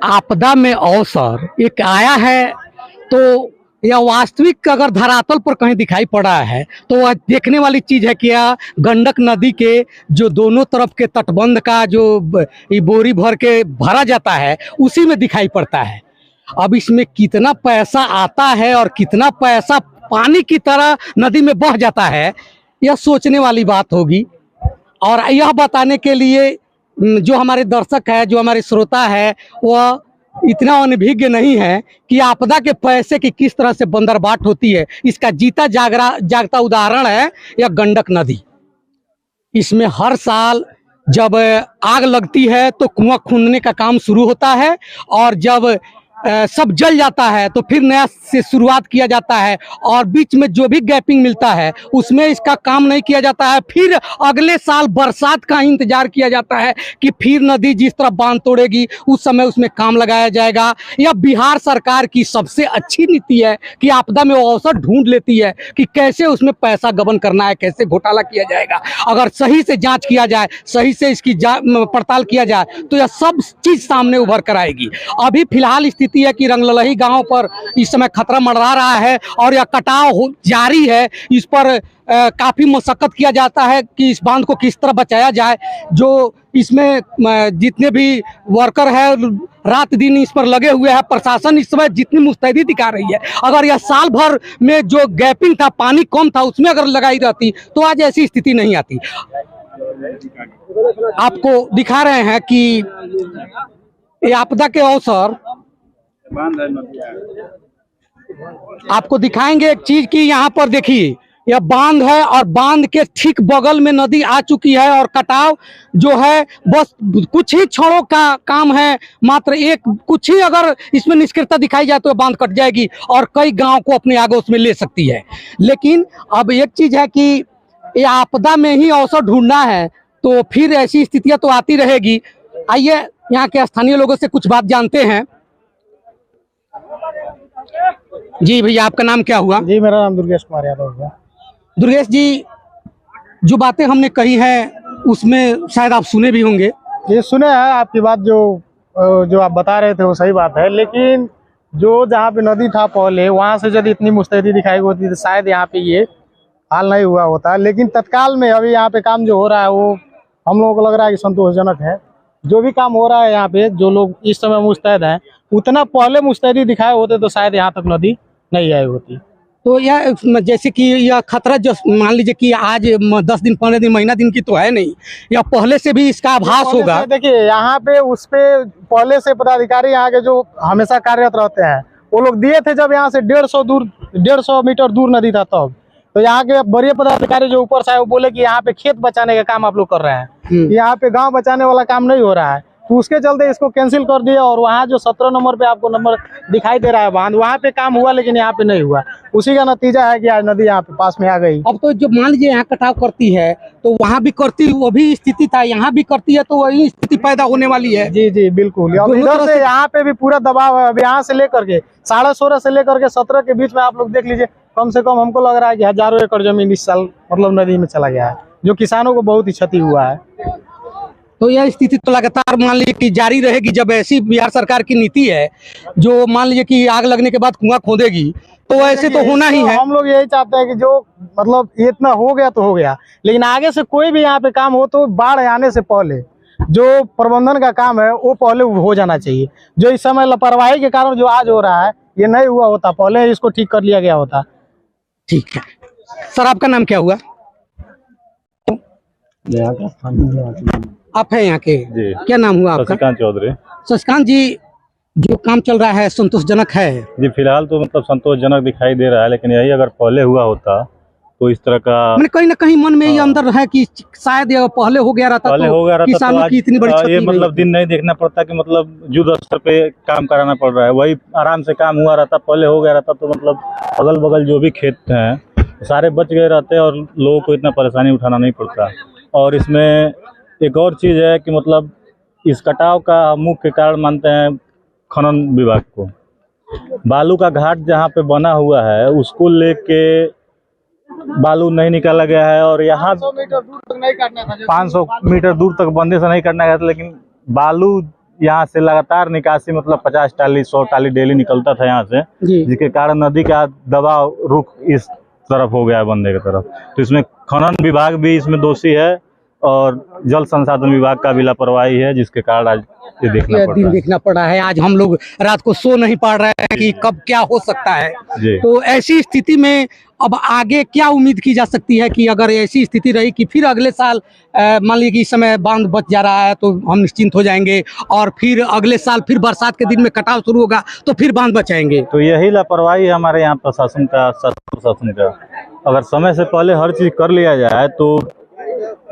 आपदा में अवसर एक आया है, तो यह वास्तविक अगर धरातल पर कहीं दिखाई पड़ा है तो वह देखने वाली चीज है कि यह गंडक नदी के जो दोनों तरफ के तटबंध का जो ये बोरी भर के भरा जाता है उसी में दिखाई पड़ता है। अब इसमें कितना पैसा आता है और कितना पैसा पानी की तरह नदी में बह जाता है, यह सोचने वाली बात होगी। और यह बताने के लिए जो हमारे दर्शक है, जो हमारे श्रोता है, वह इतना अनभिज्ञ नहीं है कि आपदा के पैसे की किस तरह से बंदरबाट होती है। इसका जीता जागता उदाहरण है यह गंडक नदी। इसमें हर साल जब आग लगती है तो कुआं खूंदने का काम शुरू होता है, और जब सब जल जाता है तो फिर नया से शुरुआत किया जाता है, और बीच में जो भी गैपिंग मिलता है उसमें इसका काम नहीं किया जाता है। फिर अगले साल बरसात का इंतजार किया जाता है कि फिर नदी जिस तरह बांध तोड़ेगी उस समय उसमें काम लगाया जाएगा। यह बिहार सरकार की सबसे अच्छी नीति है कि आपदा में वो अवसर ढूंढ लेती है कि कैसे उसमें पैसा गबन करना है, कैसे घोटाला किया जाएगा। अगर सही से जांच किया जाए, सही से इसकी पड़ताल किया जाए तो यह सब चीज सामने उभर कर आएगी। अभी फिलहाल स्थिति है कि रंगललही गांव पर इस समय खतरा मंडरा रहा है और यह कटाव जारी है। इस पर काफी मशक्कत किया जाता है कि इस बांध को किस तरह बचाया जाए। जो इसमें जितने भी वर्कर है रात दिन इस पर लगे हुए हैं। प्रशासन इस समय जितनी मुस्तैदी दिखा रही है, अगर यह साल भर में जो गैपिंग था, पानी कम था, उसमें अगर लगाई रहती तो आज ऐसी स्थिति नहीं आती। आपको दिखा रहे हैं कि ये आपदा के अवसर आपको दिखाएंगे एक चीज की। यहाँ पर देखिए यह बांध है और बांध के ठीक बगल में नदी आ चुकी है, और कटाव जो है बस कुछ ही क्षणों का काम है। मात्र एक कुछ ही अगर इसमें निष्क्रियता दिखाई जाए तो बांध कट जाएगी और कई गांव को अपने आगे उसमें ले सकती है। लेकिन अब एक चीज है कि ये आपदा में ही अवसर ढूंढना है, तो फिर ऐसी स्थितियां तो आती रहेगी। आइए यहाँ के स्थानीय लोगों से कुछ बात जानते हैं। जी भैया, आपका नाम क्या हुआ? जी, मेरा नाम दुर्गेश कुमार यादव है। दुर्गेश जी, जो बातें हमने कही हैं उसमें शायद आप सुने भी होंगे। ये सुने हैं आपकी बात, जो आप बता रहे थे वो सही बात है। लेकिन जो जहाँ पे नदी था पहले, वहाँ से यदि इतनी मुस्तैदी दिखाई होती तो शायद यहाँ पे ये हाल नहीं हुआ होता। लेकिन तत्काल में अभी यहाँ पे काम जो हो रहा है वो हम लोगों को लग रहा है कि संतोषजनक है। जो भी काम हो रहा है यहाँ पे, जो लोग इस समय मुस्तैद हैं, उतना पहले मुस्तैदी दिखाए होते तो शायद यहाँ तक नदी नहीं आई होती। तो यह जैसे कि यह खतरा जो मान लीजिए कि आज 10 दिन 15 दिन महीना दिन की तो है नहीं, या पहले से भी इसका आभास होगा। देखिए यहाँ पे उस पे पहले से पदाधिकारी यहाँ के जो हमेशा कार्यरत रहते हैं वो लोग दिए थे। जब यहाँ से 150 मीटर दूर नदी था तब तो यहाँ के बड़े पदाधिकारी जो ऊपर से आए वो बोले कि यहाँ पे खेत बचाने का काम आप लोग कर रहे हैं, यहाँ पे गांव बचाने वाला काम नहीं हो रहा है। तो उसके चलते इसको कैंसिल कर दिया, और वहाँ जो 17 नंबर पे आपको नंबर दिखाई दे रहा है बांध, वहाँ पे काम हुआ लेकिन यहाँ पे नहीं हुआ। उसी का नतीजा है कि आज नदी यहाँ पे पास में आ गई। अब तो जो मान लीजिए यहाँ कटाव करती है तो वहाँ भी करती, वो भी स्थिति था, यहाँ भी करती है, तो वही स्थिति पैदा होने वाली है। जी जी बिल्कुल। अब इधर से यहाँ पे भी पूरा दबाव है। अब यहाँ से लेकर के 16.5 से लेकर के 17 के बीच में आप लोग देख लीजिए, कम से कम हमको लग रहा है कि हजारों एकड़ जमीन इस साल मतलब नदी में चला गया है, जो किसानों को बहुत ही क्षति हुआ है। तो यह स्थिति तो लगातार मान लीजिए कि जारी रहेगी। जब ऐसी बिहार सरकार की नीति है जो मान लीजिए कि आग लगने के बाद कुआं खोदेगी, तो ऐसे तो होना ही है। हम लोग यही चाहते हैं कि जो मतलब इतना हो गया तो हो गया, लेकिन आगे से कोई भी यहाँ पे काम हो तो बाढ़ आने से पहले जो प्रबंधन का काम है वो पहले हो जाना चाहिए। जो इस समय लापरवाही के कारण जो आज हो रहा है ये नहीं हुआ होता, पहले इसको ठीक कर लिया गया होता। ठीक है सर, आपका नाम क्या हुआ? आप है यहाँ के? क्या नाम हुआ आपका? शशिकांत चौधरी। शशिकांत जी, जो काम चल रहा है संतोषजनक है? जी फिलहाल तो मतलब संतोषजनक दिखाई दे रहा है, लेकिन यही अगर पहले हुआ होता तो इस तरह का मैंने कहीं ना कहीं मन में ये अंदर है कि शायद ये पहले हो गया रहता तो किसानों की इतनी बड़ी क्षति ये मतलब दिन नहीं देखना पड़ता कि मतलब युद्ध स्तर पे काम कराना पड़ रहा है। वही आराम से काम हुआ रहता, पहले हो गया रहता तो मतलब अगल बगल जो भी खेत हैं सारे बच गए रहते और लोगों को इतना परेशानी उठाना नहीं पड़ता। और इसमें एक और चीज़ है कि मतलब इस कटाव का मुख्य कारण मानते हैं खनन विभाग को। बालू का घाट जहाँ पे बना हुआ है उसको लेके बालू नहीं निकाला गया है, और यहाँ 500 मीटर दूर तक बंदे से नहीं करना गया था, लेकिन बालू यहाँ से लगातार निकासी मतलब 50 टाली 100 टाली डेली निकलता था यहाँ से, जी जिसके कारण नदी का दबाव रुख इस तरफ हो गया है बंदे की तरफ। तो इसमें खनन विभाग भी इसमें दोषी है और जल संसाधन विभाग का भी लापरवाही है, जिसके कारण आज ये देखना ये पड़ दिन रहा है। देखना पड़ा है। आज हम लोग रात को सो नहीं पा रहे हैं कि कब क्या हो सकता है। जी। तो ऐसी स्थिति में अब आगे क्या उम्मीद की जा सकती है कि अगर ऐसी स्थिति रही कि फिर अगले साल मान लीजिए कि इस समय बांध बच जा रहा है तो हम निश्चिंत हो जाएंगे और फिर अगले साल फिर बरसात के दिन में कटाव शुरू होगा तो फिर बांध बचाएंगे। तो यही लापरवाही है हमारे यहाँ प्रशासन का, शासन प्रशासन का। अगर समय से पहले हर चीज कर लिया जाए तो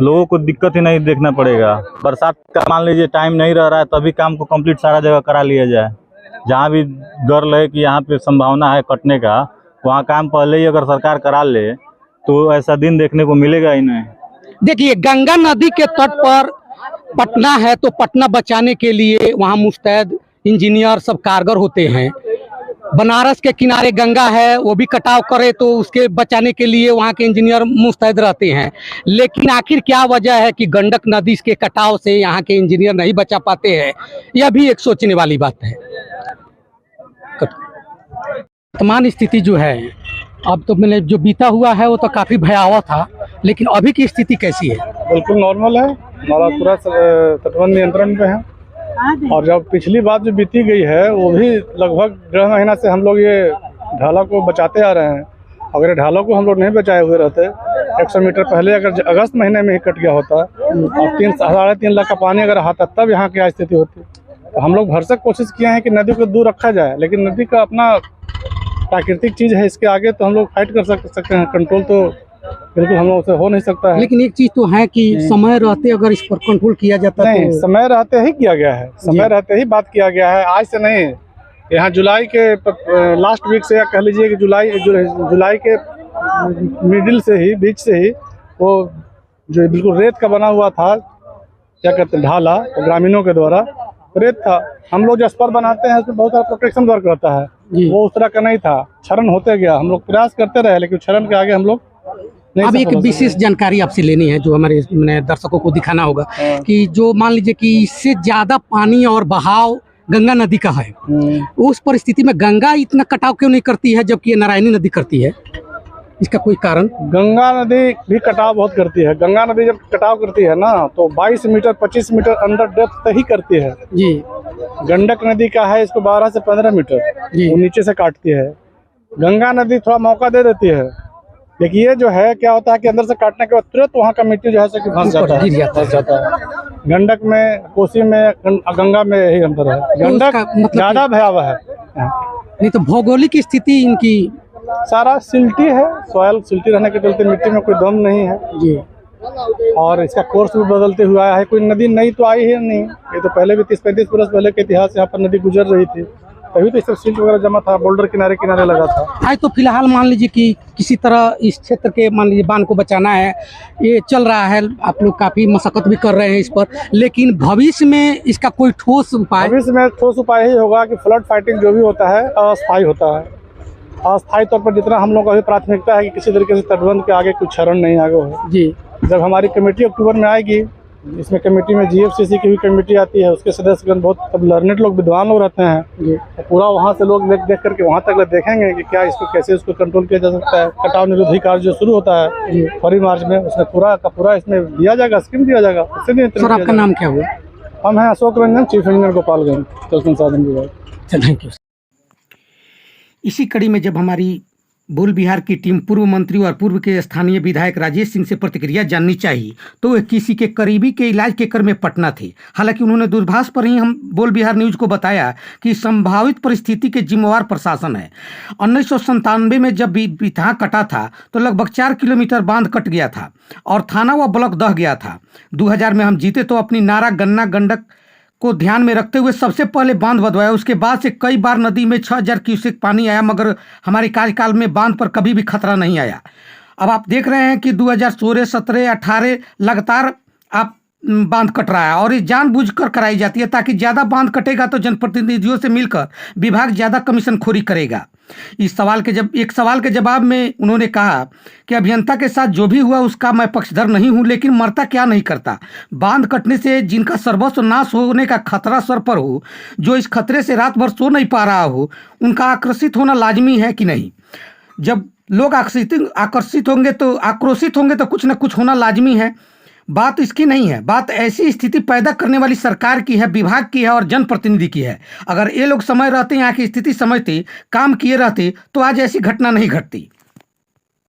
लोगों को दिक्कत ही नहीं देखना पड़ेगा। बरसात का मान लीजिए टाइम नहीं रह रहा है तभी काम को कंप्लीट सारा जगह करा लिया जाए। जहाँ भी डर लगे कि यहाँ पे संभावना है कटने का, वहाँ काम पहले ही अगर सरकार करा ले तो ऐसा दिन देखने को मिलेगा ही नहीं। देखिए, गंगा नदी के तट पर पटना है तो पटना बचाने के लिए वहाँ मुस्तैद इंजीनियर सब कारगर होते हैं। बनारस के किनारे गंगा है, वो भी कटाव करे तो उसके बचाने के लिए वहाँ के इंजीनियर मुस्तैद रहते हैं। लेकिन आखिर क्या वजह है कि गंडक नदी के कटाव से यहाँ के इंजीनियर नहीं बचा पाते हैं? यह भी एक सोचने वाली बात है। वर्तमान स्थिति जो है, अब तो मैंने जो बीता हुआ है वो तो काफ़ी भयावह था, लेकिन अभी की स्थिति कैसी है? बिल्कुल नॉर्मल है, हमारा पूरा तटबंध नियंत्रण पे है। और जब पिछली बात जो बीती गई है वो भी लगभग 1.5 महीना से हम लोग ये ढाला को बचाते आ रहे हैं। अगर ये ढाला को हम लोग नहीं बचाए हुए रहते, 100 मीटर पहले अगर अगस्त महीने में ही कट गया होता और 3-3.5 लाख का पानी अगर आता तब यहाँ की स्थिति होती। तो हम लोग भरसक कोशिश किए हैं कि नदी को दूर रखा जाए, लेकिन नदी का अपना प्राकृतिक चीज़ है, इसके आगे तो हम लोग फाइट कर सकते हैं। कंट्रोल तो बिल्कुल हम लोग से हो नहीं सकता है। लेकिन एक चीज़ तो है कि समय रहते अगर इस पर कंट्रोल किया जाता नहीं, तो समय रहते ही किया गया है, समय रहते ही बात किया गया है, आज से नहीं। यहाँ जुलाई के लास्ट वीक से या कह लीजिए कि जुलाई के मिडिल से ही, बीच से ही वो जो बिल्कुल रेत का बना हुआ था, क्या कहते हैं, ढाला, तो ग्रामीणों के द्वारा रेत था। हम लोग जो स्पर बनाते हैं उसमें बहुत सारा प्रोटेक्शन वर्क रहता है, वो उस तरह का नहीं था। क्षरण होते गया, हम लोग प्रयास करते रहे, लेकिन क्षरण के आगे हम लोग अब एक विशेष जानकारी आपसे लेनी है जो हमारे दर्शकों को दिखाना होगा कि जो मान लीजिए कि इससे ज्यादा पानी और बहाव गंगा नदी का है, उस परिस्थिति में गंगा इतना कटाव क्यों नहीं करती है जबकि ये नारायणी नदी करती है? इसका कोई कारण? गंगा नदी भी कटाव बहुत करती है। गंगा नदी जब कटाव करती है ना तो 22 मीटर 25 मीटर अंडर डेप्थ ही करती है जी। गंडक नदी का है इसको 12 से 15 मीटर वो नीचे से काटती है। गंगा नदी थोड़ा मौका दे देती है, लेकिन ये जो है क्या होता है कि अंदर से काटने के बाद तुरंत वहाँ का मिट्टी जो है कि फंस जाता है। गंडक में, कोसी में, गंगा में यही अंतर है। गंडक मतलब ज्यादा भयावह है। नहीं तो भौगोलिक स्थिति इनकी सारा सिल्टी है, सॉयल सिल्टी रहने के चलते मिट्टी में कोई दम नहीं है जी। और इसका कोर्स भी बदलते हुआ आया है। कोई नदी नई तो आई है नहीं, ये तो पहले भी 30-35 बरस पहले के इतिहास यहाँ पर नदी गुजर रही थी, तभी तो इस सब सिल्ट वगैरह जमा था, बोल्डर किनारे किनारे लगा था। आज तो फिलहाल मान लीजिए कि किसी तरह इस क्षेत्र के मान लीजिए बांध को बचाना है, ये चल रहा है, आप लोग काफ़ी मशक्कत भी कर रहे हैं इस पर, लेकिन भविष्य में इसका कोई ठोस उपाय? भविष्य में ठोस उपाय ही होगा कि फ्लड फाइटिंग जो भी होता है अस्थायी होता है। अस्थायी तौर पर जितना हम लोग का भी प्राथमिकता है कि किसी तरीके से तटबंध के आगे कुछ क्षरण नहीं आगे हो जी। जब हमारी कमेटी अक्टूबर में आएगी, इसमें कमेटी में GFCC की भी कमेटी आती है, उसके सदस्यगण बहुत सब लर्नेड लोग, विद्वान लोग रहते हैं जी। तो पूरा वहाँ से लोग देख करके वहाँ तक देखेंगे कि क्या इसको कैसे उसको कंट्रोल किया जा सकता है। कटाव निरोधी कार्य जो शुरू होता है फरवरी मार्च में, उसमें पूरा का पूरा इसमें दिया जाएगा, स्कीम दिया जाएगा। सर आपका नाम क्या हुआ? हम हैं अशोक रंजन, चीफ इंजीनियर गोपालगंज, जल संसाधन विभाग। Thank you. इसी कड़ी में जब हमारी बोल बिहार की टीम पूर्व मंत्री और पूर्व के स्थानीय विधायक राजेश सिंह से प्रतिक्रिया जाननी चाहिए तो वे किसी के करीबी के इलाज के क्रम में पटना थे। हालांकि उन्होंने दूरभाष पर ही हम बोल बिहार न्यूज को बताया कि संभावित परिस्थिति के जिम्मेवार प्रशासन है। 1997 में जब बितहा कटा था तो लगभग 4 किलोमीटर बांध कट गया था और थाना व ब्लॉक दह गया था। 2000 में हम जीते तो अपनी नारा गन्ना गंडक को ध्यान में रखते हुए सबसे पहले बांध बंधवाया। उसके बाद से कई बार नदी में 6000 क्यूसेक पानी आया, मगर हमारे कार्यकाल में बांध पर कभी भी खतरा नहीं आया। अब आप देख रहे हैं कि 2016, 17, 18 लगातार आप बांध कट रहा है और ये जानबूझकर कराई जाती है ताकि ज़्यादा बांध कटेगा तो जनप्रतिनिधियों से मिलकर विभाग ज़्यादा कमीशनखोरी करेगा। इस सवाल के जवाब में उन्होंने कहा कि अभियंता के साथ जो भी हुआ उसका मैं पक्षधर नहीं हूं, लेकिन मरता क्या नहीं करता। बांध कटने से जिनका सर्वस्व नाश होने का खतरा सर पर हो, जो इस खतरे से रात भर सो नहीं पा रहा हो, उनका आकर्षित होना लाजमी है कि नहीं। जब लोग आकर्षित होंगे तो आक्रोशित होंगे तो कुछ न कुछ होना लाजमी है। बात इसकी नहीं है, बात ऐसी स्थिति पैदा करने वाली सरकार की है, विभाग की है और जनप्रतिनिधि की है। अगर ये लोग समय रहते, यहाँ की स्थिति समझते, काम किए रहते तो आज ऐसी घटना नहीं घटती।